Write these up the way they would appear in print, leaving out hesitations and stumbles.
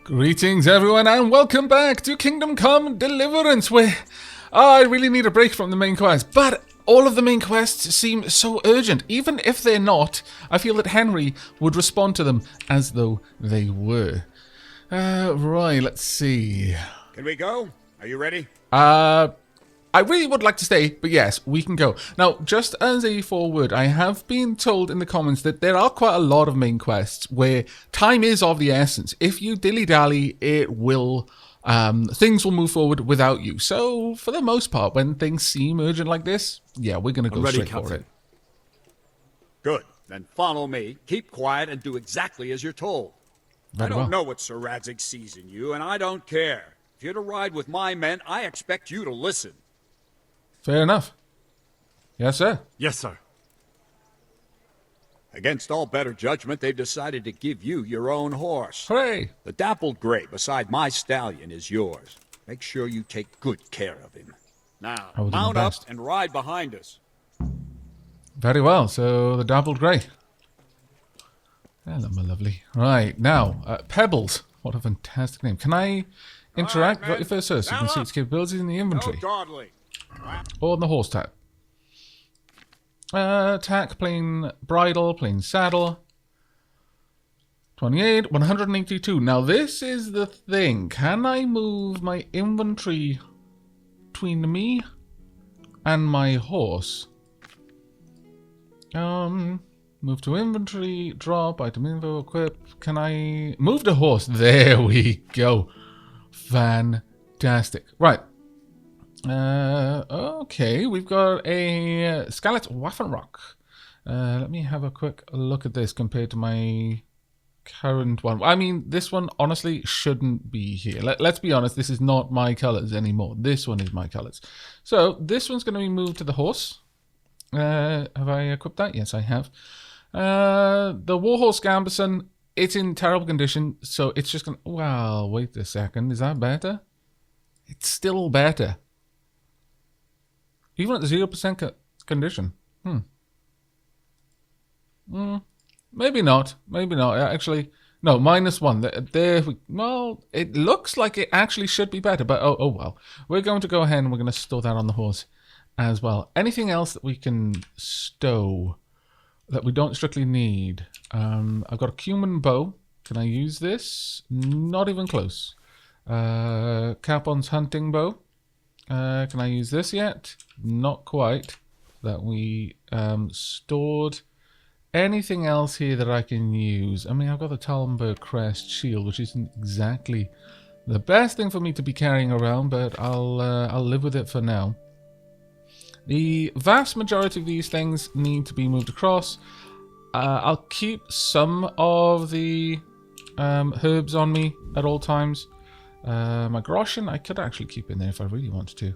Greetings everyone and welcome back to Kingdom Come Deliverance, where I really need a break from the main quest, but all of the main quests seem so urgent. Even if they're not, I feel that Henry would respond to them as though they were. Right, let's see. Can we go? Are you ready? I really would like to stay, but yes, we can go. Now, just as a foreword, I have been told in the comments that there are quite a lot of main quests where time is of the essence. If you dilly-dally, it will, things will move forward without you. So, for the most part, when things seem urgent like this, yeah, we're going to go straight for it. Good. Then follow me, keep quiet, and do exactly as you're told. I don't know what Sir Radzig sees in you, and I don't care. If you're to ride with my men, I expect you to listen. Fair enough. Yes, sir. Yes, sir. Against all better judgment, they've decided to give you your own horse. Hooray! The dappled gray beside my stallion is yours. Make sure you take good care of him. Now, mount up and ride behind us. Very well. So, the dappled grey. Hello, my lovely. Right, now, Pebbles. What a fantastic name. Can I interact? Got your first horse. You can see its capabilities in the inventory. Or on the horse tab. Attack, plain bridle, plain saddle. 28, 182. Now this is the thing. Can I move my inventory between me and my horse? Move to inventory, drop, item info, equip. Can I move the horse? There we go. Fantastic. Right. Okay, we've got a Scarlet Waffenrock. Let me have a quick look at this compared to my current one. I mean, this one honestly shouldn't be here. Let's be honest, this is not my colors anymore. This one is my colors. So this one's going to be moved to the horse. Have I equipped that? Yes, I have. The Warhorse Gambison, it's in terrible condition, so it's just going to... Well, wait a second. Is that better? It's still better. Even at the 0% condition. Maybe not. Maybe not. Actually, no, -1. There we... Well, it looks like it actually should be better, but oh well. We're going to go ahead and we're going to store that on the horse as well. Anything else that we can stow that we don't strictly need? I've got a cumin bow. Can I use this? Not even close. Capon's hunting bow. Can I use this yet? Not quite. That we stored. Anything else here that I can use? I mean, I've got the Talmberg Crest shield, which isn't exactly the best thing for me to be carrying around, but I'll live with it for now. The vast majority of these things need to be moved across. I'll keep some of the herbs on me at all times. My Groshen, I could actually keep in there if I really wanted to.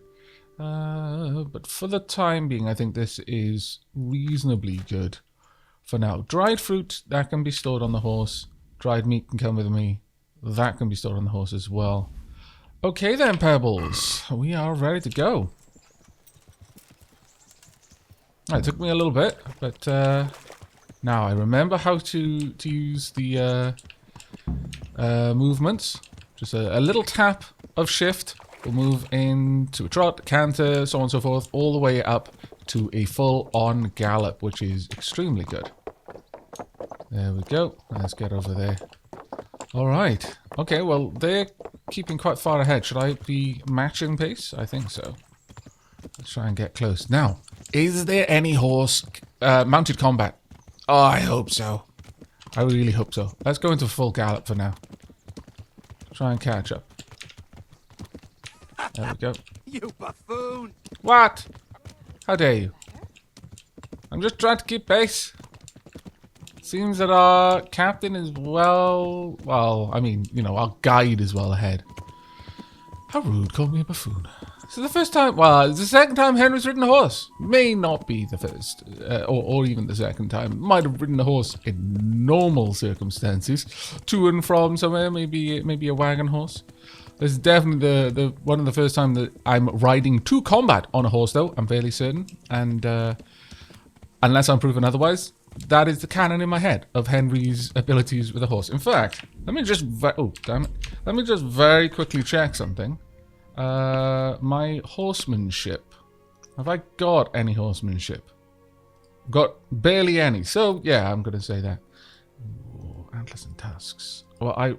But for the time being, I think this is reasonably good for now. Dried fruit, that can be stored on the horse. Dried meat can come with me. That can be stored on the horse as well. Okay then, Pebbles. We are ready to go. It took me a little bit, but now I remember how to use the movements. Just a little tap of shift will move into a trot, canter, so on and so forth, all the way up to a full-on gallop, which is extremely good. There we go. Let's get over there. All right. Okay, well, they're keeping quite far ahead. Should I be matching pace? I think so. Let's try and get close. Now, is there any horse mounted combat? Oh, I hope so. I really hope so. Let's go into full gallop for now. Try and catch up. There we go. You buffoon! What? How dare you? I'm just trying to keep pace. Seems that our captain is well, I mean, you know, our guide is well ahead. How rude, called me a buffoon. This is the first time, well, it's the second time Henry's ridden a horse. May not be the first, or even the second time. Might have ridden a horse in normal circumstances. To and from somewhere, maybe a wagon horse. This is definitely the one of the first time that I'm riding to combat on a horse, though. I'm fairly certain. And unless I'm proven otherwise, that is the canon in my head of Henry's abilities with a horse. In fact, let me just... Oh, damn it. Let me just very quickly check something. My horsemanship. Have I got any horsemanship? Got barely any. So, yeah, I'm going to say that. Ooh, antlers and tusks. Well,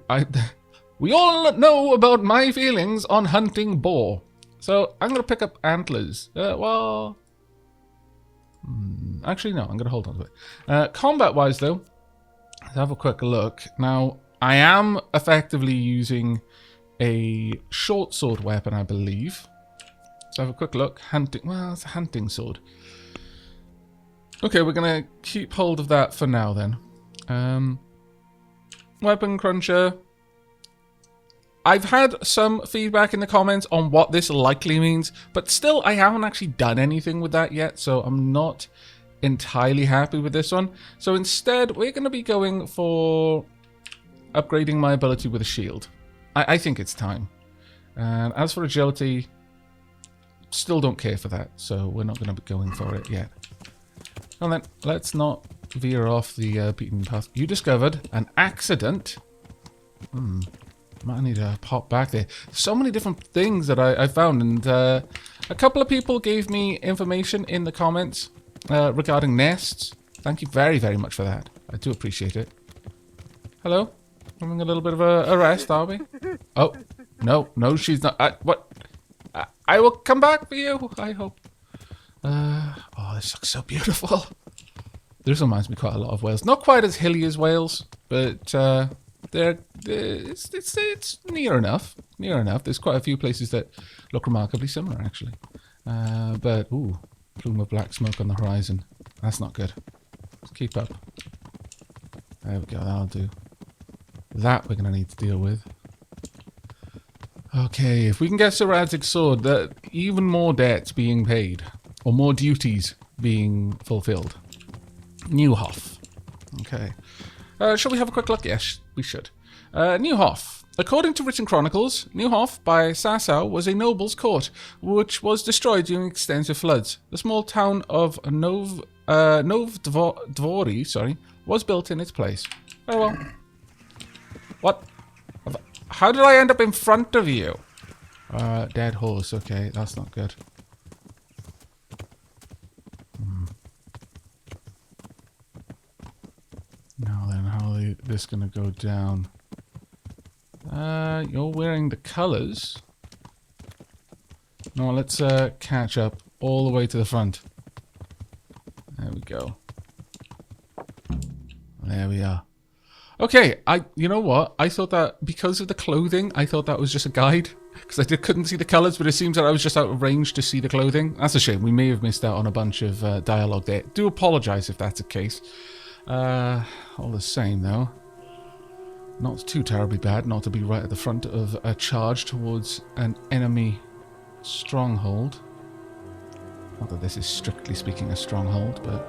we all know about my feelings on hunting boar. So, I'm going to pick up antlers. Actually, no, I'm going to hold on to it. Combat-wise, though, let's have a quick look. Now, I am effectively using a short sword weapon, I believe. Let's have a quick look. Hunting. Well, it's a hunting sword. Okay, we're going to keep hold of that for now, then. Weapon cruncher. I've had some feedback in the comments on what this likely means, but still, I haven't actually done anything with that yet, so I'm not entirely happy with this one. So instead, we're going to be going for upgrading my ability with a shield. I think it's time. And as for agility, still don't care for that, so we're not going to be going for it yet. And then, let's not veer off the beaten path. You discovered an accident. Might need to pop back there. So many different things that I found, and a couple of people gave me information in the comments regarding nests. Thank you very, very much for that. I do appreciate it. Hello? Having a little bit of a rest, are we? Oh, no, she's not. What? I will come back for you, I hope. Oh, this looks so beautiful. This reminds me quite a lot of Wales. Not quite as hilly as Wales, but it's near enough. Near enough. There's quite a few places that look remarkably similar, actually. But, ooh, plume of black smoke on the horizon. That's not good. Let's keep up. There we go, that'll do. That we're going to need to deal with. Okay, if we can get Sir Radzig's sword, even more debts being paid. Or more duties being fulfilled. Newhoff. Okay. Shall we have a quick look? Yes, we should. Newhoff. According to written chronicles, Newhoff by Sasau was a noble's court, which was destroyed during extensive floods. The small town of Dvori, was built in its place. Very well. What? How did I end up in front of you? Dead horse. Okay, that's not good. Now then, how are this going to go down? You're wearing the colours. No, let's catch up all the way to the front. There we go. There we are. Okay, you know what? I thought that because of the clothing, I thought that was just a guide. Because I couldn't see the colours, but it seems that I was just out of range to see the clothing. That's a shame. We may have missed out on a bunch of dialogue there. Do apologise if that's the case. All the same, though. Not too terribly bad not to be right at the front of a charge towards an enemy stronghold. Not that this is strictly speaking a stronghold, but...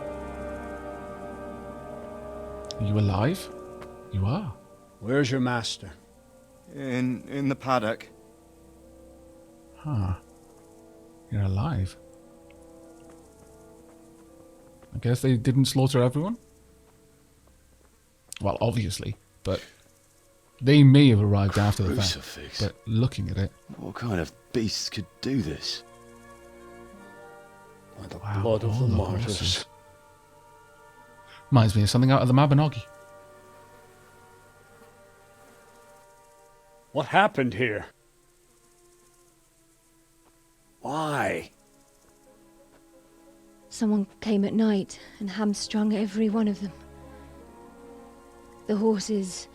Are you alive? You are. Where's your master? In the paddock. Huh. You're alive. I guess they didn't slaughter everyone? Well, obviously, but they may have arrived after the fact. But looking at it... What kind of beast could do this? By the blood of the martyrs. Reminds me of something out of the Mabinogi. What happened here? Why? Someone came at night and hamstrung every one of them. The horses,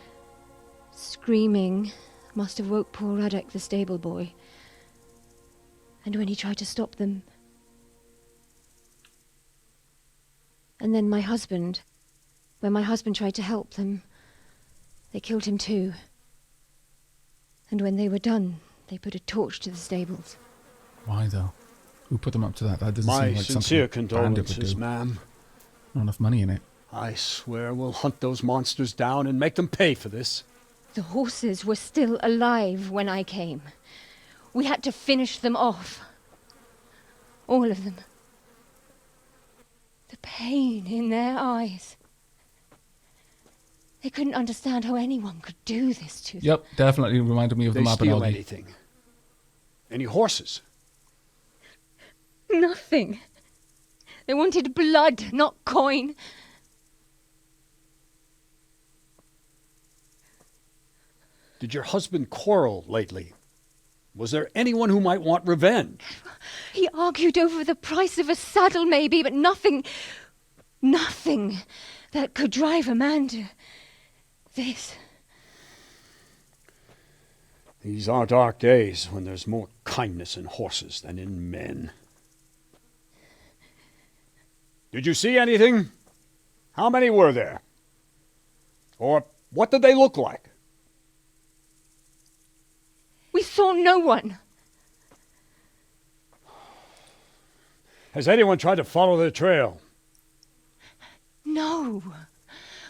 screaming, must have woke poor Aavak, the stable boy. And when he tried to stop them... And then my husband, when my husband tried to help them, they killed him too. And when they were done, they put a torch to the stables. Why, though? Who put them up to that? That doesn't seem like something sincere condolences, ma'am. Not enough money in it. I swear we'll hunt those monsters down and make them pay for this. The horses were still alive when I came. We had to finish them off. All of them. The pain in their eyes. They couldn't understand how anyone could do this to them. Yep, definitely reminded me of the They steal Mabinogi. anything? Any horses? Nothing. They wanted blood, not coin. Did your husband quarrel lately? Was there anyone who might want revenge? He argued over the price of a saddle, maybe, but nothing that could drive a man to this. These are dark days when there's more kindness in horses than in men. Did you see anything? How many were there? Or what did they look like? We saw no one. Has anyone tried to follow their trail? No.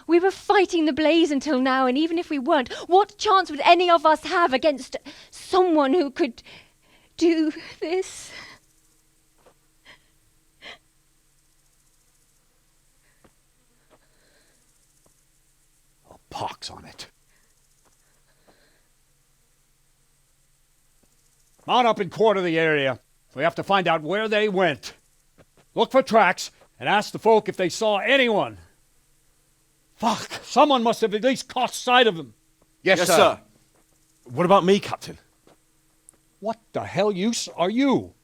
We were fighting the blaze until now, and even if we weren't, what chance would any of us have against someone who could do this? A pox on it. Mount up and quarter the area. We have to find out where they went. Look for tracks and ask the folk if they saw anyone. Fuck! Someone must have at least caught sight of them. Yes, sir. What about me, Captain? What the hell use are you?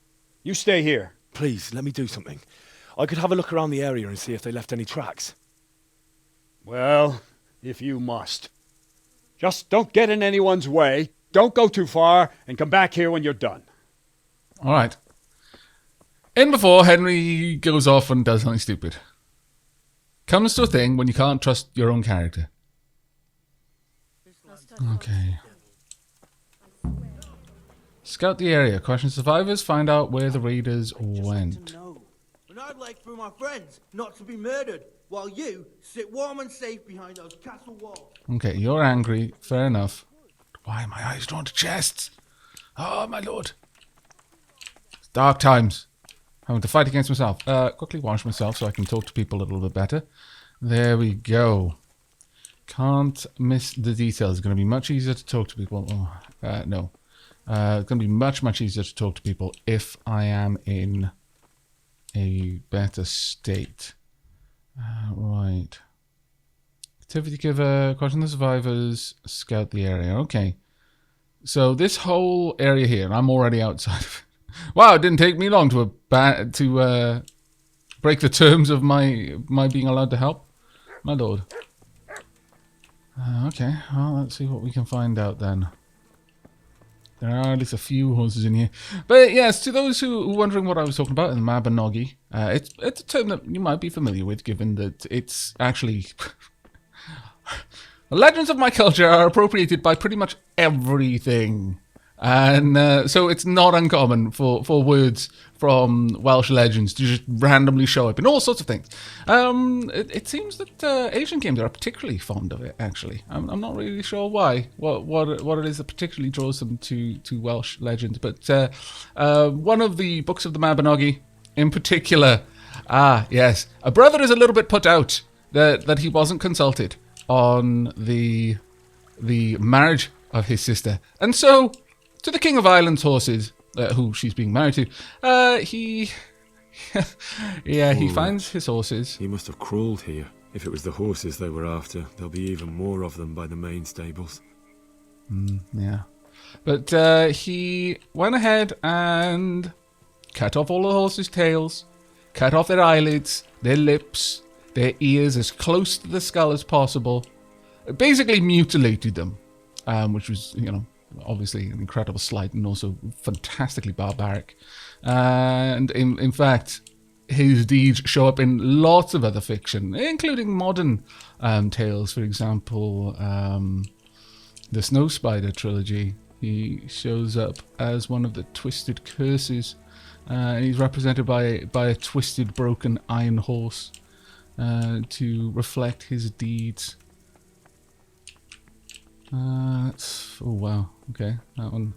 You stay here. Please, let me do something. I could have a look around the area and see if they left any tracks. Well, if you must. Just don't get in anyone's way. Don't go too far, and come back here when you're done. All right. In before Henry goes off and does something stupid. Comes to a thing when you can't trust your own character. Okay. Scout the area. Question survivors. Find out where the raiders went. And I'd like for my friends not to be murdered, while you sit warm and safe behind those castle walls. Okay, you're angry. Fair enough. Why are my eyes drawn to chests? Oh, my lord. It's dark times. Having to fight against myself. Quickly wash myself so I can talk to people a little bit better. There we go. Can't miss the details. It's going to be much easier to talk to people. Oh, no. It's going to be much, much easier to talk to people if I am in a better state. Right. Activity giver, question the survivors, scout the area. Okay. So this whole area here, I'm already outside of it. Wow, it didn't take me long to break the terms of my being allowed to help. My lord. Okay, well, let's see what we can find out then. There are at least a few horses in here. But yes, to those who are wondering what I was talking about in the Mabinogi, it's a term that you might be familiar with, given that it's actually... The legends of my culture are appropriated by pretty much everything. And so it's not uncommon for words from Welsh legends to just randomly show up in all sorts of things. It seems that Asian games are particularly fond of it, actually. I'm not really sure why, what it is that particularly draws them to Welsh legends. But one of the books of the Mabinogi, in particular, yes, a brother is a little bit put out that he wasn't consulted on the marriage of his sister. And so, to the King of Ireland's horses, who she's being married to, he finds his horses. He must have crawled here. If it was the horses they were after, there'll be even more of them by the main stables. Yeah. But he went ahead and cut off all the horses' tails, cut off their eyelids, their lips, their ears as close to the skull as possible. Basically mutilated them, which was, obviously an incredible slight and also fantastically barbaric. And in fact, his deeds show up in lots of other fiction, including modern tales. For example, the Snow Spider trilogy. He shows up as one of the twisted curses. He's represented by a twisted, broken iron horse to reflect his deeds. Oh wow, okay, that one.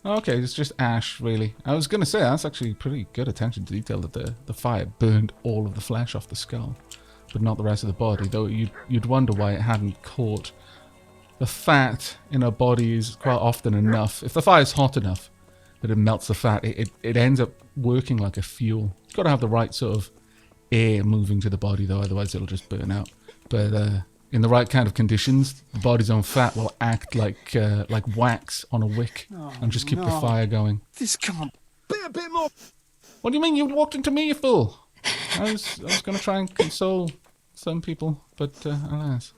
Okay, it's just ash, really. I was gonna say that's actually pretty good attention to detail that the fire burned all of the flesh off the skull. but not the rest of the body. Though you'd wonder why it hadn't caught. The fat in her body is quite often enough. If the fire's hot enough that it melts the fat, it ends up working like a fuel. You've got to have the right sort of air moving to the body, though, otherwise it'll just burn out. But in the right kind of conditions, the body's own fat will act like wax on a wick and just keep the fire going. This can't be a bit more. What do you mean? You walked into me, you fool! I was going to try and console some people, but alas,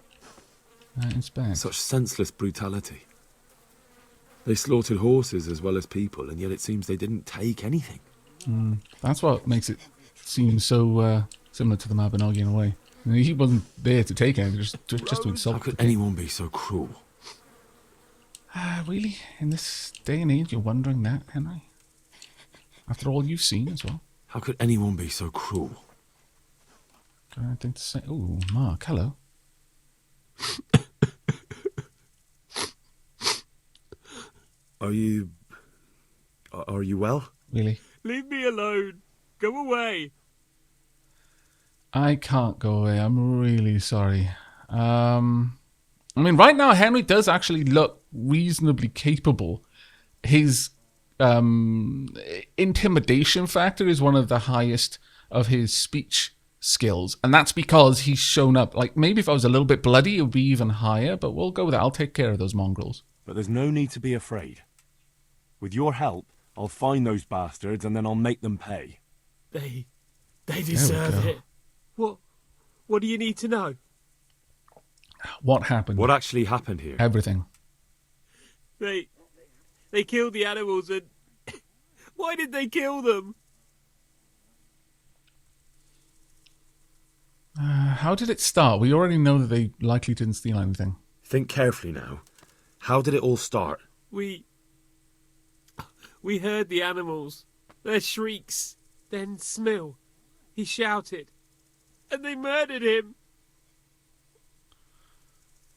it's bad. Such senseless brutality. They slaughtered horses as well as people, and yet it seems they didn't take anything. That's what makes it seem so similar to the Mabinogi in a way. He wasn't there to take anything, just to insult. How could anyone be so cruel? Really? In this day and age, you're wondering that, Henry? After all you've seen as well? How could anyone be so cruel? Got anything to say? Oh, Mark, hello. Are you well? Really? Leave me alone. Go away. I can't go away. I'm really sorry. I mean, right now, Henry does actually look reasonably capable. His intimidation factor is one of the highest of his speech skills. And that's because he's shown up. Like, maybe if I was a little bit bloody, it would be even higher. But we'll go with that. I'll take care of those mongrels. But there's no need to be afraid. With your help, I'll find those bastards and then I'll make them pay. They deserve it. What do you need to know? What happened? What actually happened here? Everything. They killed the animals and... Why did they kill them? How did it start? We already know that they likely didn't steal anything. Think carefully now. How did it all start? We heard the animals, their shrieks, then Smill. He shouted, and they murdered him.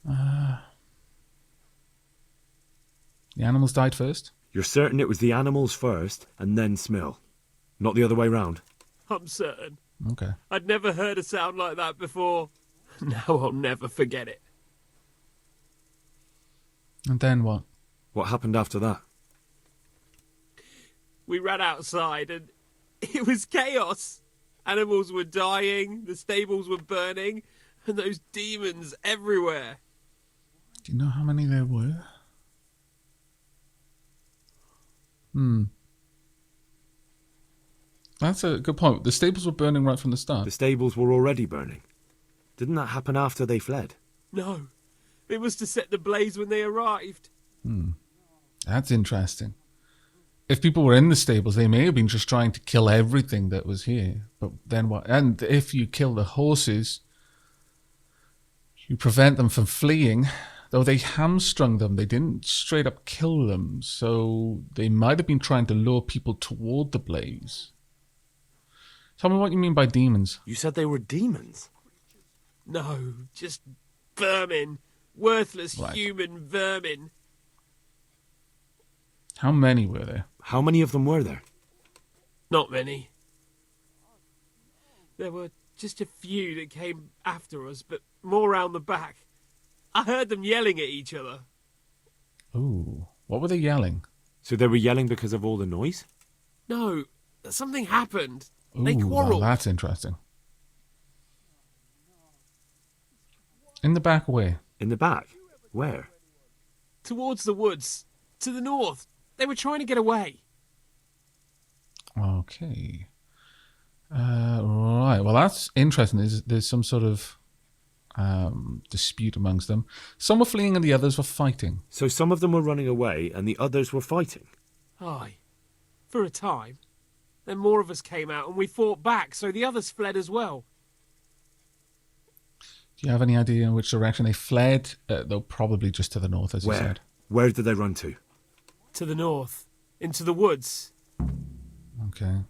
The animals died first? You're certain it was the animals first and then Smill? Not the other way round? I'm certain. Okay. I'd never heard a sound like that before. Now I'll never forget it. And then what? What happened after that? We ran outside and it was chaos. Animals were dying, the stables were burning, and those demons everywhere. Do you know how many there were? That's a good point. The stables were burning right from the start. The stables were already burning. Didn't that happen after they fled? No, it was to set the blaze when they arrived. That's interesting. If people were in the stables, they may have been just trying to kill everything that was here. But then what? And if you kill the horses, you prevent them from fleeing. Though they hamstrung them, they didn't straight up kill them. So they might have been trying to lure people toward the blaze. Tell me what you mean by demons. You said they were demons? No, just vermin. Worthless Right. human vermin. How many were there? How many of them were there? Not many. There were just a few that came after us, but more round the back. I heard them yelling at each other. Ooh, what were they yelling? So they were yelling because of all the noise? No, something happened. Ooh, They quarrelled. well, that's interesting. In the back way. In the back? Where? Towards the woods. To the north. They were trying to get away. Okay. Right. Well, that's interesting. There's some sort of dispute amongst them. Some were fleeing and the others were fighting. So some of them were running away and the others were fighting? Aye. For a time. Then more of us came out and we fought back, so the others fled as well. Do you have any idea in which direction they fled? Though probably just to the north, as you Where? said. Where did they run to? To the north. Into the woods. Okay.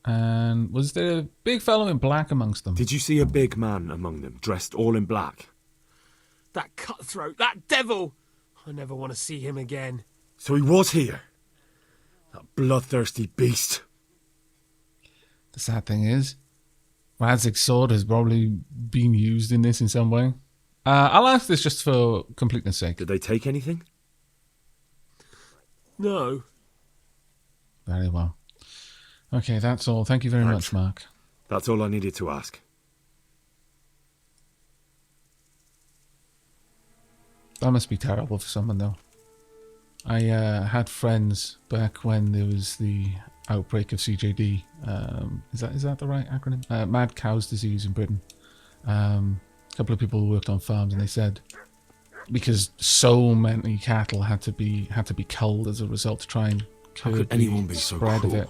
And was there a big fellow in black amongst them? Did you see a big man among them, dressed all in black? That cutthroat, that devil! I never want to see him again. So he was here? That bloodthirsty beast. The sad thing is, Radzig's sword has probably been used in this in some way. I'll ask this just for completeness sake. Did they take anything? No. Very well. Okay, that's all. Thank you very much, Mark. That's all I needed to ask. That must be terrible for someone, though. I had friends back when there was the outbreak of CJD. Is that the right acronym? Mad Cow's Disease in Britain. A couple of people worked on farms, and they said because so many cattle had to be culled as a result to try and curb the spread of it.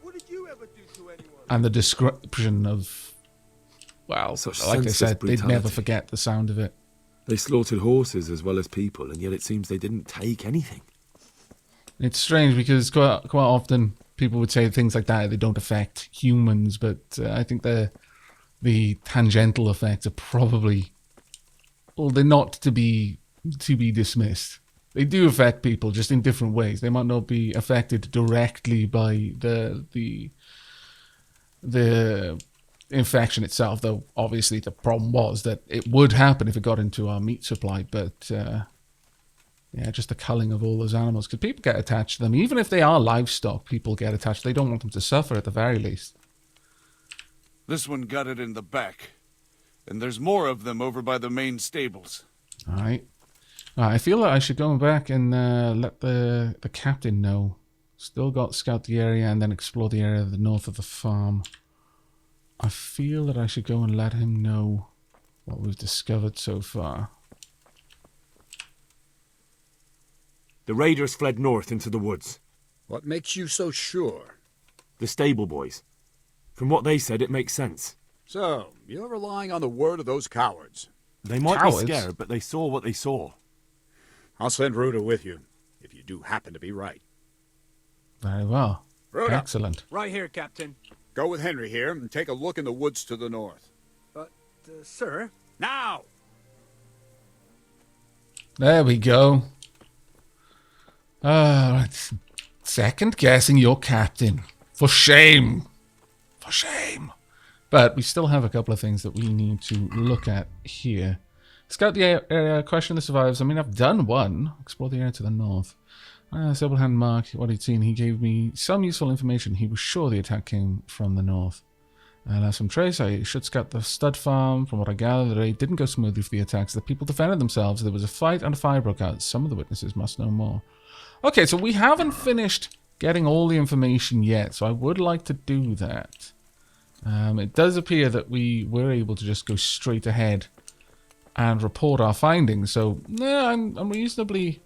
What did you ever do to anyone? And the description of, well, Such like I senseless said, they'd never brutality. forget the sound of it. They slaughtered horses as well as people, and yet it seems they didn't take anything. It's strange because quite often people would say things like that, they don't affect humans, but I think the tangential effects are probably, well, they're not to be dismissed. They do affect people, just in different ways. They might not be affected directly by the infection itself, though obviously the problem was that it would happen if it got into our meat supply, but yeah, just the culling of all those animals, because people get attached to them. Even if they are livestock, people get attached. They don't want them to suffer at the very least. This one got it in the back, and there's more of them over by the main stables. Alright. I feel that I should go back and let the captain know. Still got to scout the area and then explore the area of the north of the farm. I feel that I should go and let him know what we've discovered so far. The raiders fled north into the woods. What makes you so sure? The stable boys. From what they said, it makes sense. So, you're relying on the word of those cowards. They might Cowards? be scared, but they saw what they saw. I'll send Ruda with you, if you do happen to be right. Very well. Ruda, Excellent. Right here, Captain. go with Henry here and take a look in the woods to the north. But, sir... Now! There we go. Right. Second guessing your captain. For shame. For shame. But we still have a couple of things that we need to look at here. Scout the area, question the survivors. I mean, I've done one. Explore the area to the north. Sebelhand Mark, what he'd seen, he gave me some useful information. He was sure the attack came from the north. And as some trace, I should scout the stud farm. From what I gather, the raid didn't go smoothly for the attacks. The people defended themselves. There was a fight and a fire broke out. Some of the witnesses must know more. Okay, so we haven't finished getting all the information yet, so I would like to do that. It does appear that we were able to just go straight ahead and report our findings. So, yeah, I'm reasonably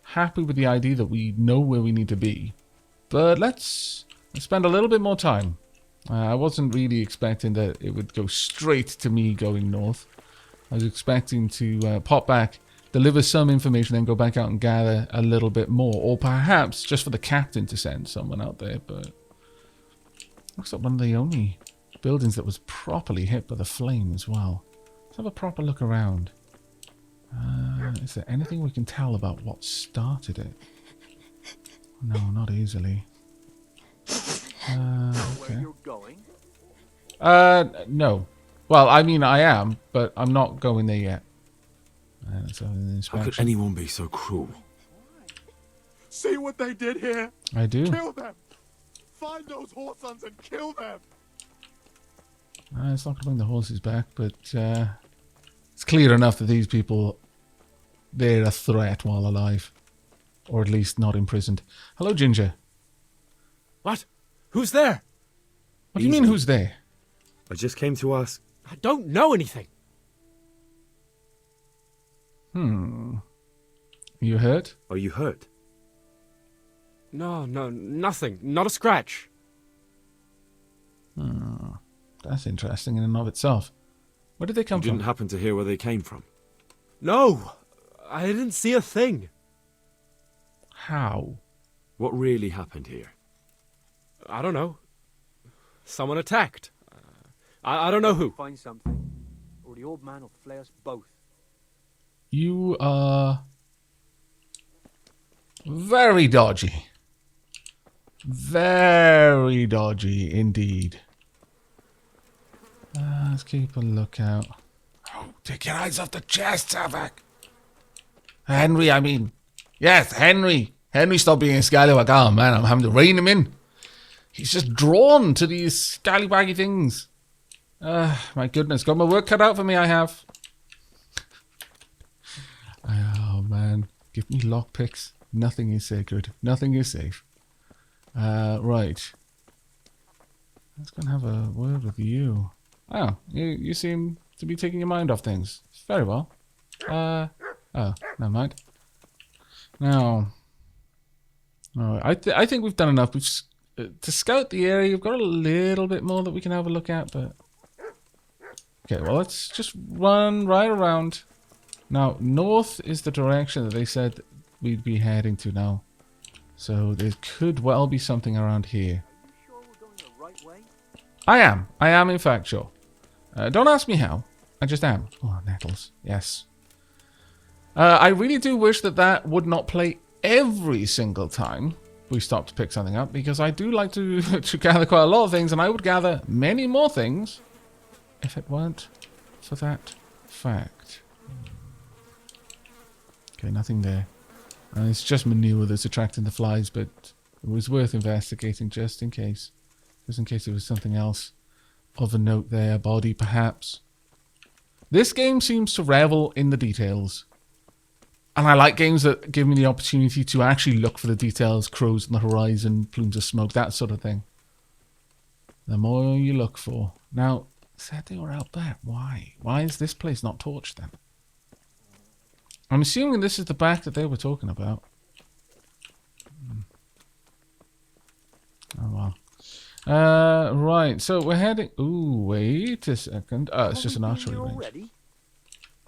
happy with the idea that we know where we need to be. But let's spend a little bit more time. I wasn't really expecting that it would go straight to me going north. I was expecting to pop back, deliver some information, then go back out and gather a little bit more. Or perhaps just for the captain to send someone out there. But looks like one of the only buildings that was properly hit by the flame as well. Let's have a proper look around. Is there anything we can tell about what started it? No, not easily. Okay. Where you're going? No. Well, I mean, I am, but I'm not going there yet. Let's have an How inspection. could anyone be so cruel? See what they did here? I do. Kill them! Find those Horsons and kill them! It's not going to bring the horses back, but it's clear enough that these people, they're a threat while alive. Or at least not imprisoned. Hello, Ginger. What? Who's there? What do you mean, Easy. who's there? I just came to ask. I don't know anything. You hurt? Are you hurt? No, nothing. Not a scratch. That's interesting in and of itself. Where did they You come didn't from? happen to hear where they came from? No, I didn't see a thing. How? What really happened here? I don't know. Someone attacked. I don't know who. Find something, or the old man will flay us both. You are very dodgy. Very dodgy indeed. Let's keep a lookout. Oh, take your eyes off the chest, Aavak. Henry, I mean. Yes, Henry. Henry, stop being a scallywag. Oh, man, I'm having to rein him in. He's just drawn to these scallywaggy things. My goodness. Got my work cut out for me, I have. Oh, man. Give me lockpicks. Nothing is sacred. Nothing is safe. Right. Let's go and have a word with you. Oh, you seem to be taking your mind off things. Very well. Oh, never mind. Now, I think we've done enough. To scout the area, we've got a little bit more that we can have a look at, but... Okay, well, let's just run right around. Now, north is the direction that they said we'd be heading to now. So there could well be something around here. Sure we're going the right way? I am in fact sure. Don't ask me how. I just am. Oh, nettles. Yes. I really do wish that would not play every single time we stop to pick something up, because I do like to gather quite a lot of things, and I would gather many more things if it weren't for that fact. Okay, nothing there. It's just manure that's attracting the flies, but it was worth investigating just in case. Just in case there was something else of a note there. Body, perhaps. This game seems to revel in the details. And I like games that give me the opportunity to actually look for the details. Crows on the horizon, plumes of smoke, that sort of thing. The more you look for. Now, said they were out there. Why? Why is this place not torched then? I'm assuming this is the back that they were talking about. Oh, well. Right, so we're heading... Ooh, wait a second. Oh, it's just an archery range.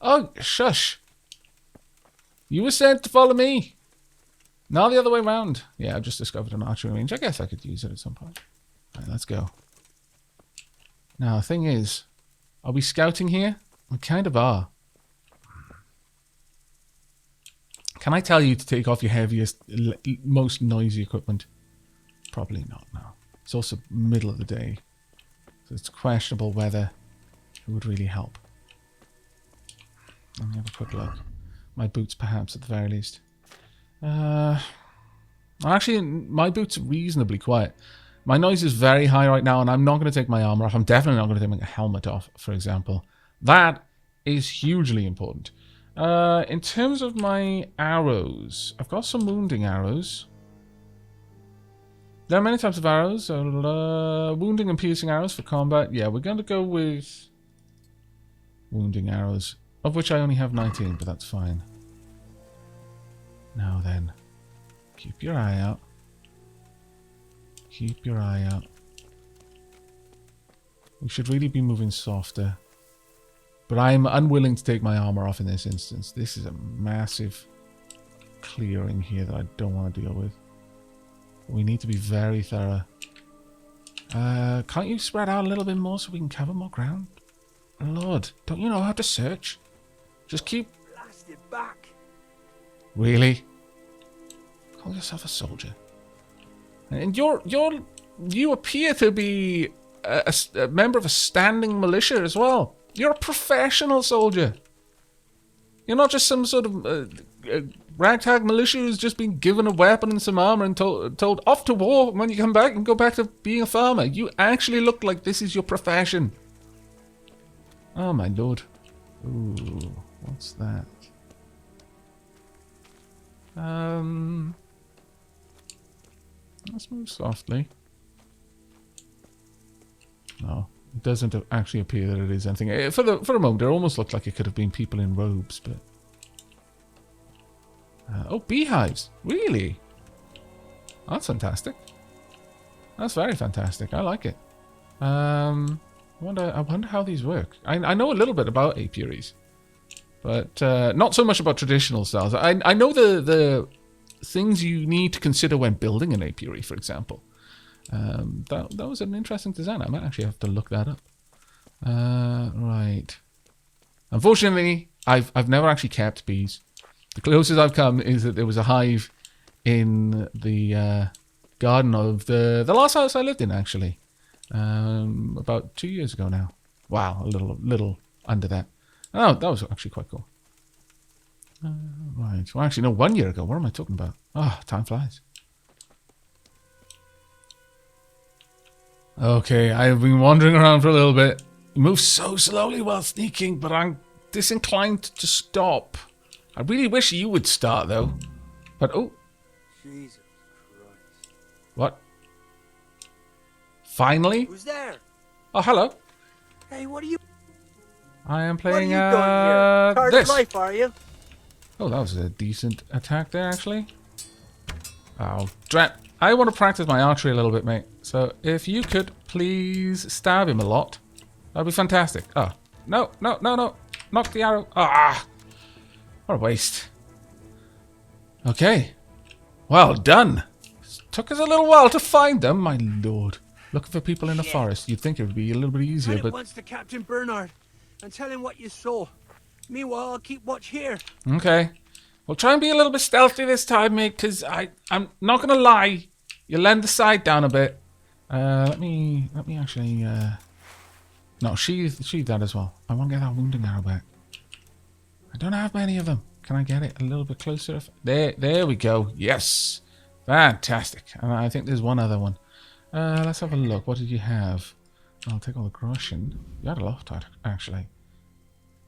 Oh, shush. You were sent to follow me. Not the other way around. Yeah, I've just discovered an archery range. I guess I could use it at some point. Alright, let's go. Now, the thing is, are we scouting here? We kind of are. Can I tell you to take off your heaviest, most noisy equipment? Probably not, no. It's also middle of the day. So it's questionable whether it would really help. Let me have a quick look. My boots, perhaps, at the very least. Actually, my boots are reasonably quiet. My noise is very high right now, and I'm not going to take my armor off. I'm definitely not going to take my helmet off, for example. That is hugely important. In terms of my arrows, I've got some wounding arrows. There are many types of arrows. Wounding and piercing arrows for combat. Yeah, we're going to go with wounding arrows, of which I only have 19, but that's fine. Now then, keep your eye out. Keep your eye out. We should really be moving softer. But I'm unwilling to take my armor off in this instance. This is a massive clearing here that I don't want to deal with. We need to be very thorough. Can't you spread out a little bit more so we can cover more ground? Lord, don't you know how to search? Just keep... Blasted back. Really? Call yourself a soldier. And you appear to be a member of a standing militia as well. You're a professional soldier. You're not just some sort of ragtag militia who's just been given a weapon and some armor and told off to war. When you come back, and go back to being a farmer. You actually look like this is your profession. Oh my lord. Ooh, what's that? Let's move softly. No, it doesn't actually appear that it is anything. For a moment, it almost looked like it could have been people in robes, but... oh, beehives! Really? That's fantastic. That's very fantastic. I like it. I wonder how these work. I know a little bit about apiaries, but not so much about traditional styles. I know the things you need to consider when building an apiary, for example. That was an interesting design. I might actually have to look that up. Right. Unfortunately, I've never actually kept bees. The closest I've come is that there was a hive in the garden of the last house I lived in, actually. About 2 years ago now. Wow, a little under that. Oh, that was actually quite cool. Right. Well, actually, no, 1 year ago. What am I talking about? Ah, time flies. Okay, I've been wandering around for a little bit. You move so slowly while sneaking, but I'm disinclined to stop. I really wish you would start, though. But, oh. Jesus Christ. What? Finally? Who's there? Oh, hello. Hey, what are you... I am What are playing, you doing here? Tired of this. life, are you? Oh, that was a decent attack there, actually. Oh, drat. I want to practice my archery a little bit, mate. So, if you could please stab him a lot, that'd be fantastic. Oh, no. Knock the arrow. Ah! What a waste. Okay. Well done. Took us a little while to find them, my lord. Looking for people in the forest. You'd think it would be a little bit easier, but... once to Captain Bernard and tell him what you saw. Meanwhile, I'll keep watch here. Okay. Well, try and be a little bit stealthy this time, mate, because I'm not going to lie. You lend the sight down a bit. Let me actually... No, sheathe that as well. I want to get that wounding arrow back. I don't have many of them. Can I get it a little bit closer? There we go. Yes. Fantastic. And I think there's one other one. Let's have a look. What did you have? I'll take all the crushing. You had a lot, actually.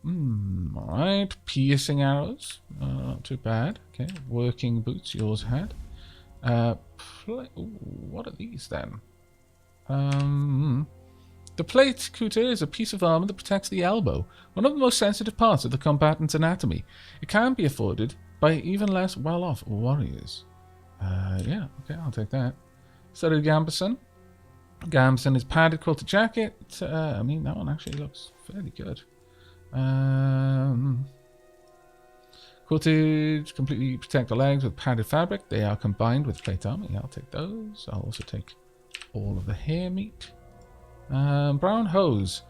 Alright. Piercing arrows. Not too bad. Okay. Working boots yours had. What are these then? The plate cutter is a piece of armor that protects the elbow, one of the most sensitive parts of the combatant's anatomy. It can be afforded by even less well-off warriors. Yeah, okay, I'll take that. Studded gambeson. Gambeson is padded quilted jacket. I mean, that one actually looks fairly good. Quilted completely protect the legs with padded fabric. They are combined with plate armor. Yeah, I'll take those. I'll also take all of the hair meat. Brown hose.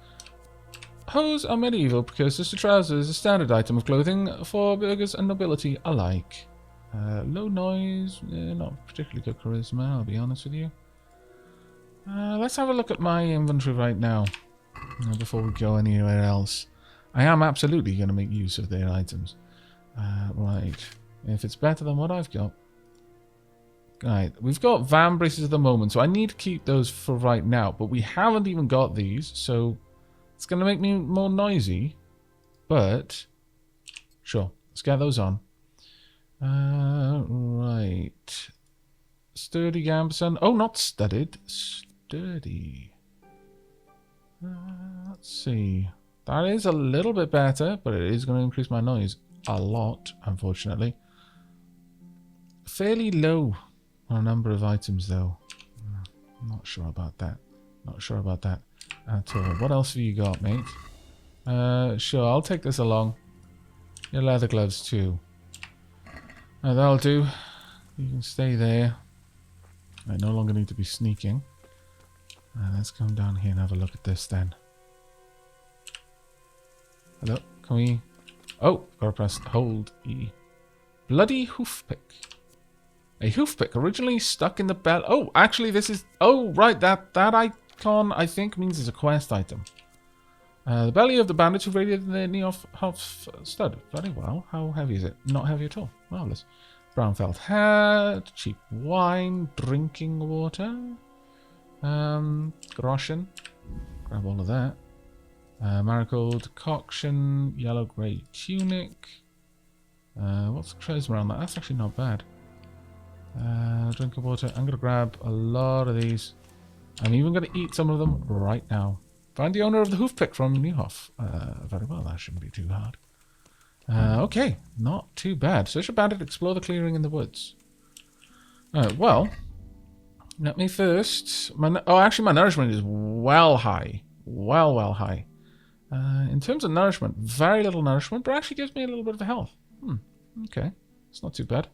Hose are medieval precursors to trousers, a standard item of clothing for burghers and nobility alike. Low noise, not particularly good charisma, I'll be honest with you. Let's have a look at my inventory right now, before we go anywhere else. I am absolutely going to make use of their items. Right, if it's better than what I've got. Right, we've got van braces at the moment, so I need to keep those for right now. But we haven't even got these, so it's going to make me more noisy. But, sure, let's get those on. Right. Sturdy gambeson. Oh, not studded. Sturdy. Let's see. That is a little bit better, but it is going to increase my noise a lot, unfortunately. Fairly low on a number of items, though. I'm not sure about that. Not sure about that at all. What else have you got, mate? Sure, I'll take this along. Your leather gloves, too. That'll do. You can stay there. I no longer need to be sneaking. Let's come down here and have a look at this, then. Hello, can we... Oh, gotta press hold E. Bloody hoofpick. A hoofpick originally stuck in the belt. Oh, actually, this is... Oh, right, that icon, I think, means it's a quest item. The belly of the bandits who raided the knee off half stud. Very well. How heavy is it? Not heavy at all. Marvellous. Brown felt hat. Cheap wine. Drinking water. Groschen. Grab all of that. Marigold decoction. Yellow-grey tunic. What's the charisma around that? That's actually not bad. Drink of water. I'm going to grab a lot of these. I'm even going to eat some of them right now. Find the owner of the hoofpick from Niehoff. Very well, that shouldn't be too hard. Okay, not too bad. Search a bandit, explore the clearing in the woods. Well, let me first... actually, my nourishment is well high. Well high. In terms of nourishment, very little nourishment, but actually gives me a little bit of health. Okay, it's not too bad.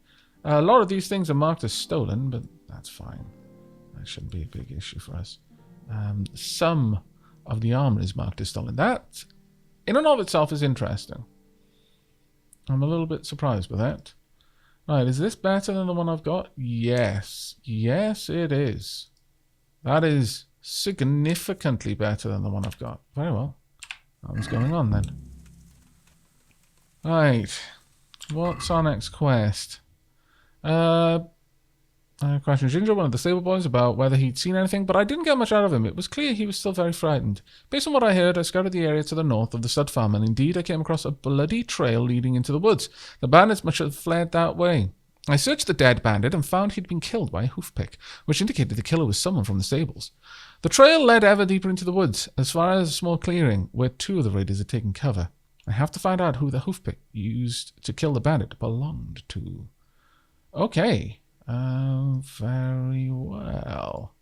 A lot of these things are marked as stolen, but that's fine. That shouldn't be a big issue for us. Some of the armor is marked as stolen. That, in and of itself, is interesting. I'm a little bit surprised by that. Right, is this better than the one I've got? Yes. Yes, it is. That is significantly better than the one I've got. Very well. What's going on then? Right. What's our next quest? I questioned Ginger, one of the stable boys, about whether he'd seen anything, but I didn't get much out of him. It was clear he was still very frightened. Based on what I heard, I scouted the area to the north of the stud farm, and indeed I came across a bloody trail leading into the woods. The bandits must have fled that way. I searched the dead bandit and found he'd been killed by a hoofpick, which indicated the killer was someone from the stables. The trail led ever deeper into the woods, as far as a small clearing, where 2 of the raiders had taken cover. I have to find out who the hoofpick used to kill the bandit belonged to. Okay. Very well.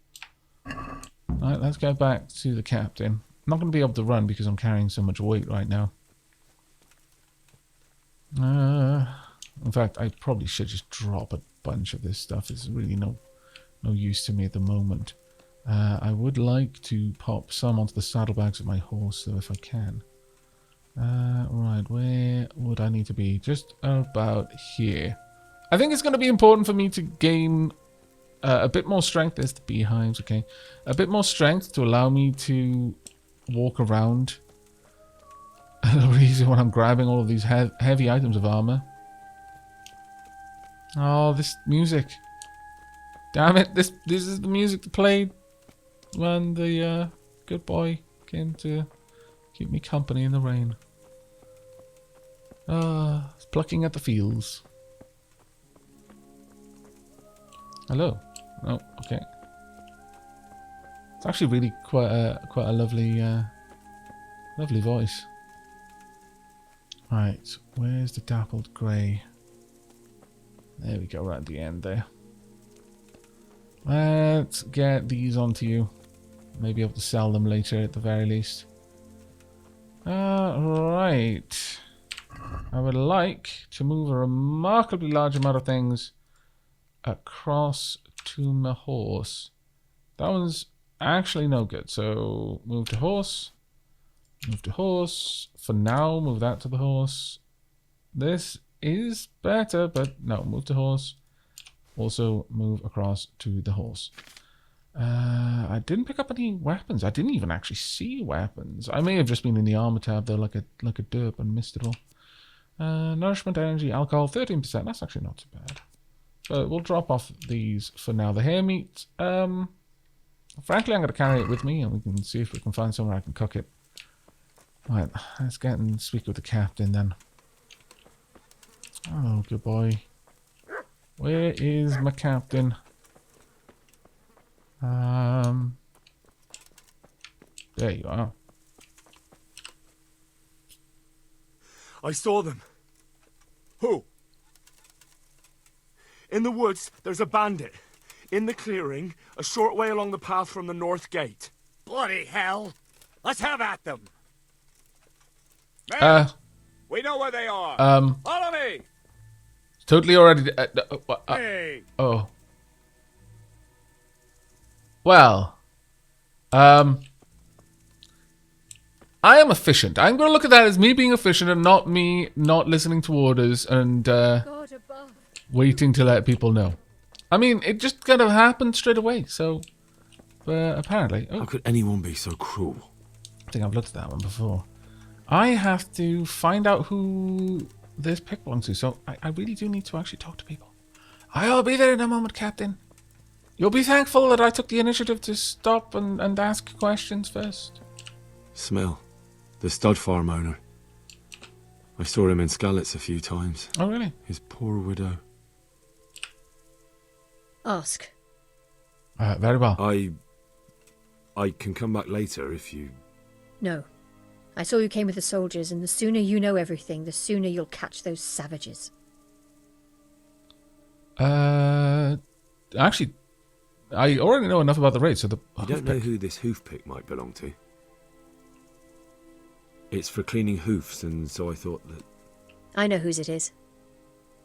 Right, let's go back to the captain. I'm not going to be able to run because I'm carrying so much weight right now. In fact, I probably should just drop a bunch of this stuff. It's really no use to me at the moment. I would like to pop some onto the saddlebags of my horse, though, if I can. Right, where would I need to be? Just about here. I think it's going to be important for me to gain a bit more strength. There's the beehives, okay. A bit more strength to allow me to walk around a little easier when I'm grabbing all of these heavy items of armor. Oh, this music. Damn it, this is the music that played when the good boy came to keep me company in the rain. It's plucking at the fields. Hello. Oh, okay. It's actually really quite a lovely lovely voice. Right, where's the dappled grey? There we go, right at the end there. Let's get these onto you. Maybe able to sell them later at the very least. Right. I would like to move a remarkably large amount of things across to my horse. That one's actually no good. So move to horse. Move to horse. For now, move that to the horse. This is better, but no, move to horse. Also move across to the horse. I didn't pick up any weapons. I didn't even actually see weapons. I may have just been in the armor tab though, like a derp, and missed it all. Nourishment, energy, alcohol, 13%. That's actually not too bad. But we'll drop off these for now. The hair meat, frankly, I'm going to carry it with me, and we can see if we can find somewhere I can cook it. Right, let's get and speak with the captain then. Oh, good boy. Where is my captain? There you are. I saw them. Who? In the woods, there's a bandit. In the clearing, a short way along the path from the north gate. Bloody hell! Let's have at them! Man, we know where they are! Follow me! Totally already... Hey! Oh. Well. I am efficient. I'm going to look at that as me being efficient and not me not listening to orders and God above. waiting to let people know. I mean, it just kind of happened straight away, so... apparently... Oh, How could anyone be so cruel? I think I've looked at that one before. I have to find out who this pick belongs to, so I really do need to actually talk to people. I'll be there in a moment, Captain. You'll be thankful that I took the initiative to stop and ask questions first. Smell. The stud farm owner. I saw him in Skalitz a few times. Oh, really? His poor widow. Ask. Very well. I can come back later if you... No. I saw you came with the soldiers, and the sooner you know everything, the sooner you'll catch those savages. Actually, I already know enough about the raid, so the... I don't know who this hoof pick might belong to. It's for cleaning hoofs, and so I thought that... I know whose it is.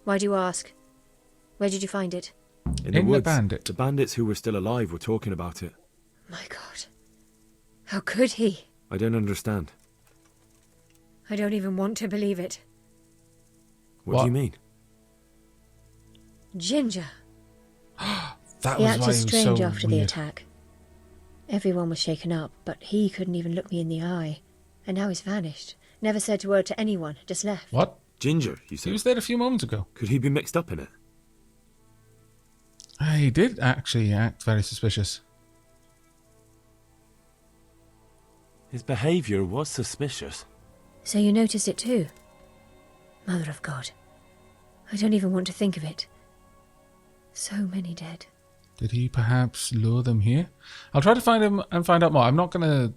Why do you ask? Where did you find it? In the woods. bandit. The bandits who were still alive were talking about it. My God. How could he? I don't understand. I don't even want to believe it. What do you mean? Ginger. That He was acted why he was strange so after the weird. attack. Everyone was shaken up, but he couldn't even look me in the eye. And now he's vanished. Never said a word to anyone, just left. What? Ginger, you He said? was there a few moments ago. Could he be mixed up in it? He did actually act very suspicious. His behaviour was suspicious. So you noticed it too? Mother of God. I don't even want to think of it. So many dead. Did he perhaps lure them here? I'll try to find him and find out more. I'm not going to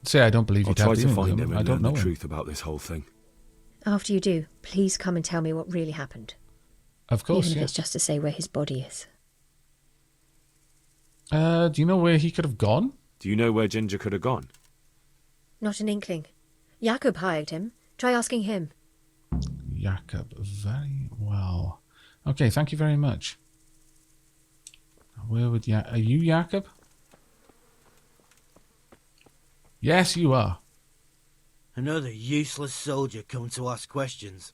say I don't believe I'll you'd try have to dealings with find him I and don't learn know the him. truth about this whole thing. After you do, please come and tell me what really happened. Of course, Even if yeah. it's just to say where his body is. Do you know where he could have gone? Do you know where Ginger could have gone? Not an inkling. Jakob hired him. Try asking him. Jakob, very well. Okay, thank you very much. Where would are you Jakob? Yes, you are. Another useless soldier come to ask questions.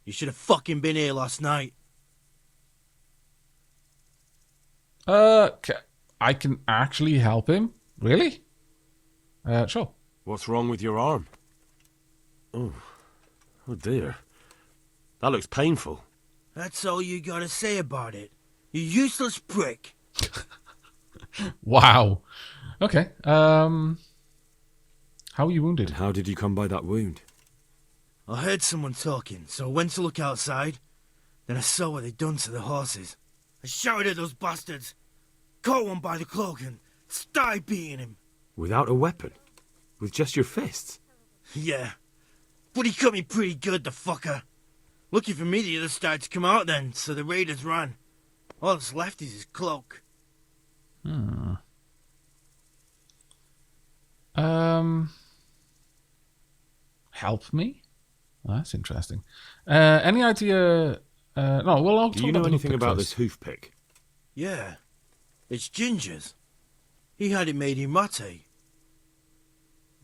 You should have fucking been here last night. I can actually help him? Really? Sure. What's wrong with your arm? Oh dear. That looks painful. That's all you gotta say about it. You useless prick. Wow. Okay. How are you wounded? And how did you come by that wound? I heard someone talking, so I went to look outside. Then I saw what they'd done to the horses. I shouted at those bastards, caught one by the cloak and started beating him. Without a weapon? With just your fists? Yeah, but he cut me pretty good, the fucker. Lucky for me the others started to come out then, so the raiders ran. All that's left is his cloak. Help me? Well, that's interesting. Any idea? No, well, I'll talk Do you know about the anything hoof pick about first. this hoof pick? Yeah, it's Ginger's. He had it made in mate.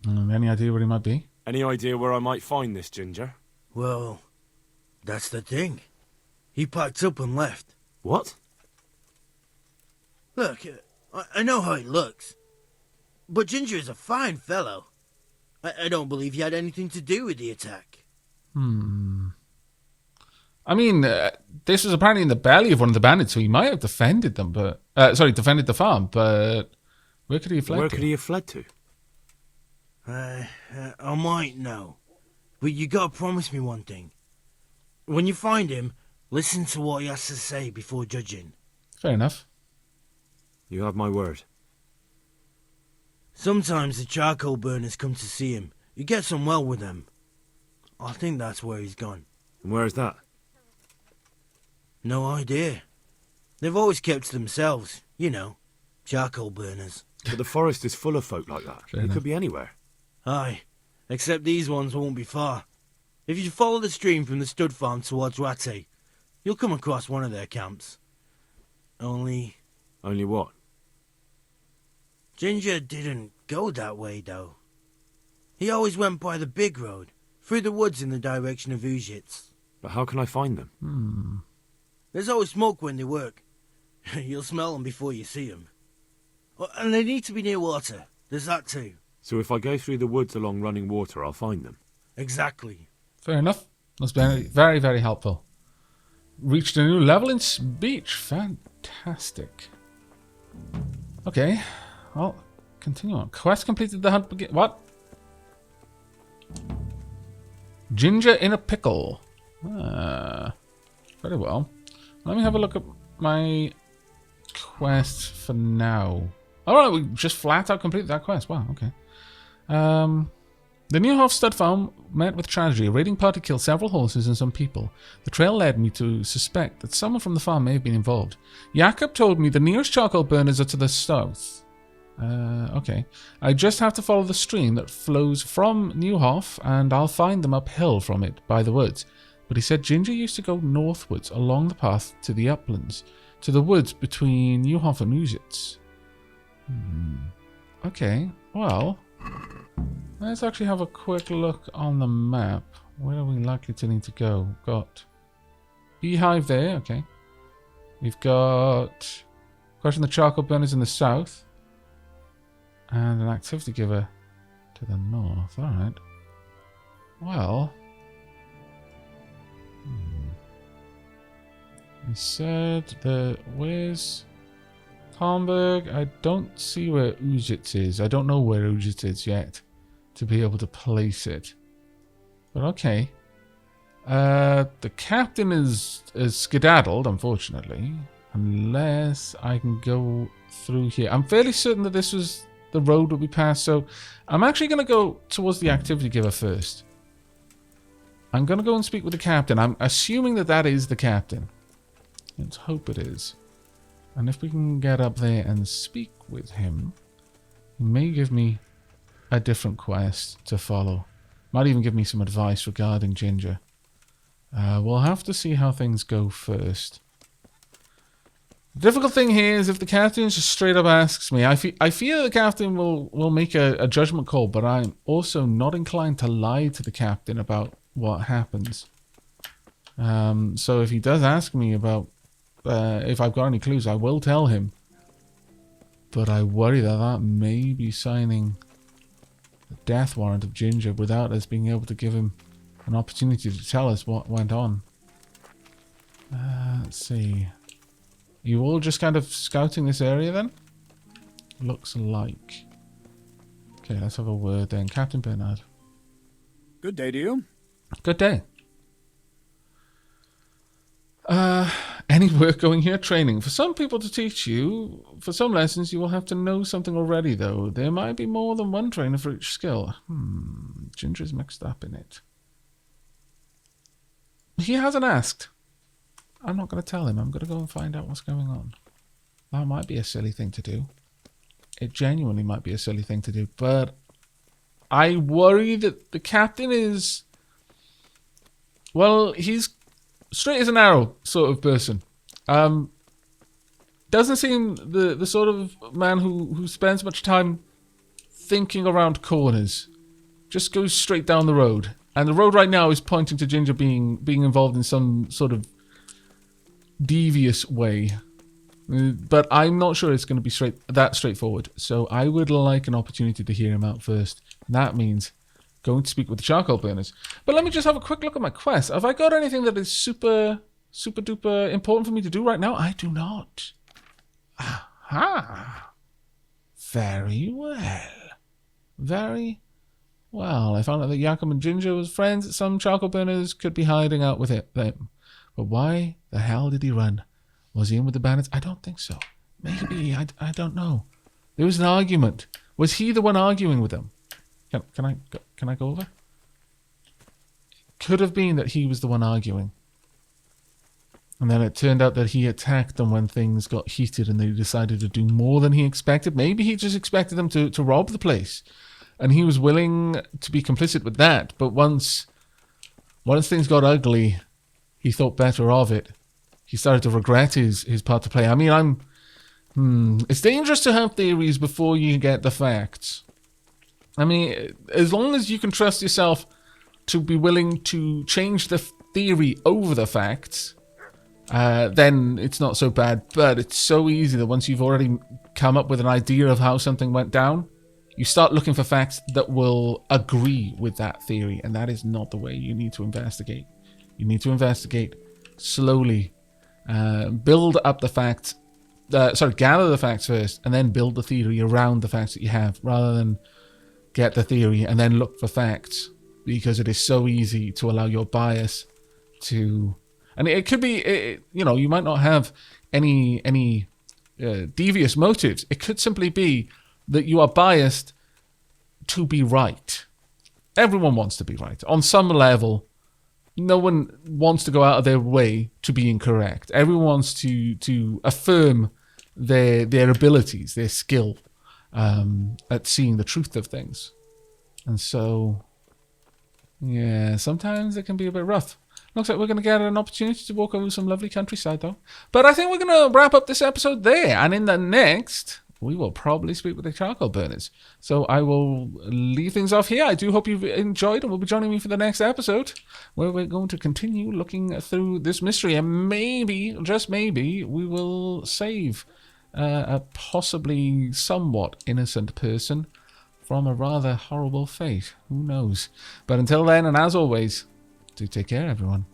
Any idea where he might be? Any idea where I might find this Ginger? Well, that's the thing. He packed up and left. What? Look, I know how he looks. But Ginger is a fine fellow. I don't believe he had anything to do with the attack. I mean, this was apparently in the belly of one of the bandits, so he might have defended them, but... defended the farm, but... Where could he have fled Where to? could he have fled to? I might know. But you gotta promise me one thing. When you find him, listen to what he has to say before judging. Fair enough. You have my word. Sometimes the charcoal burners come to see him. He gets on well with them. I think that's where he's gone. And where is that? No idea. They've always kept to themselves, you know, charcoal burners. But the forest is full of folk like that. Fair He enough. could be anywhere. Aye, except these ones won't be far. If you follow the stream from the stud farm towards Rattay, you'll come across one of their camps. Only Only what? Ginger didn't go that way, though. He always went by the big road, through the woods in the direction of Ujits. But how can I find them? There's always smoke when they work. You'll smell them before you see them. And they need to be near water. There's that too. So if I go through the woods along running water, I'll find them. Exactly. Fair enough. That's very, very, very helpful. Reached a new level in speech. Fantastic. Okay. Well, continue on. Quest completed. The hunt begin. What? Ginger in a pickle. Very well. Let me have a look at my quest for now. Alright, we just flat out completed that quest. Wow, okay. The Newhoff stud farm met with tragedy. A raiding party killed several horses and some people. The trail led me to suspect that someone from the farm may have been involved. Jakob told me the nearest charcoal burners are to the south. Okay. I just have to follow the stream that flows from Newhoff, and I'll find them uphill from it, by the woods. But he said Ginger used to go northwards along the path to the uplands, to the woods between Newhoff and Ujits. Okay, well, let's actually have a quick look on the map. Where are we likely to need to go? Got Beehive there, okay. We've got Question the charcoal burners in the south. And an activity giver To the north, alright. Well... He said that... Where's... Hamburg? I don't see where Ujits is. I don't know where Ujits is yet. To be able to place it. But okay. The captain is skedaddled, unfortunately. Unless I can go through here. I'm fairly certain that this was the road we passed, so I'm actually going to go towards the activity giver first. I'm going to go and speak with the captain. I'm assuming that that is the captain. Let's hope it is. And if we can get up there and speak with him, he may give me a different quest to follow. Might even give me some advice regarding Ginger. We'll have to see how things go first. The difficult thing here is if the captain just straight up asks me, I fear the captain will make a judgment call, but I'm also not inclined to lie to the captain about what happens. So if he does ask me about if I've got any clues, I will tell him. But I worry that that may be signing the death warrant of Ginger without us being able to give him an opportunity to tell us what went on. Let's see. You all just kind of scouting this area then? Looks like. Okay, let's have a word then. Captain Bernard. Good day to you. Good day. Any work going here? Training. For some people to teach you, for some lessons you will have to know something already though. There might be more than one trainer for each skill. Ginger's mixed up in it. He hasn't asked. I'm not going to tell him. I'm going to go and find out what's going on. That might be a silly thing to do. It genuinely might be a silly thing to do, but I worry that the captain is... Well, he's straight as an arrow sort of person. Doesn't seem the sort of man who spends much time thinking around corners. Just goes straight down the road. And the road right now is pointing to Ginger being involved in some sort of devious way. But I'm not sure it's going to be that straightforward. So I would like an opportunity to hear him out first. And that means going to speak with the charcoal burners. But let me just have a quick look at my quest. Have I got anything that is super duper important for me to do right now? I do not. Aha. Very well. Very well. I found out that Jakob and Ginger was friends. Some charcoal burners could be hiding out with them. But why the hell did he run? Was he in with the bandits? I don't think so. Maybe. I don't know. There was an argument. Was he the one arguing with them? Can I go over? Could have been that he was the one arguing. And then it turned out that he attacked them when things got heated and they decided to do more than he expected. Maybe he just expected them to rob the place. And he was willing to be complicit with that. But once things got ugly, he thought better of it. He started to regret his part to play. I mean, it's dangerous to have theories before you get the facts. I mean, as long as you can trust yourself to be willing to change the theory over the facts, then it's not so bad. But it's so easy that once you've already come up with an idea of how something went down, you start looking for facts that will agree with that theory. And that is not the way you need to investigate. You need to investigate slowly. Build up the facts. Gather the facts first, and then build the theory around the facts that you have, rather than get the theory and then look for facts, because it is so easy to allow your bias to... And it could be, you might not have any devious motives. It could simply be that you are biased to be right. Everyone wants to be right. On some level, no one wants to go out of their way to be incorrect. Everyone wants to affirm their abilities, their skill at seeing the truth of things. And so, yeah, sometimes it can be a bit rough. Looks like we're going to get an opportunity to walk over some lovely countryside, though. But I think we're going to wrap up this episode there. And in the next, we will probably speak with the charcoal burners. So I will leave things off here. I do hope you've enjoyed and will be joining me for the next episode, where we're going to continue looking through this mystery. And maybe, just maybe, we will save a possibly somewhat innocent person from a rather horrible fate. Who knows? But until then, and as always, do take care, everyone.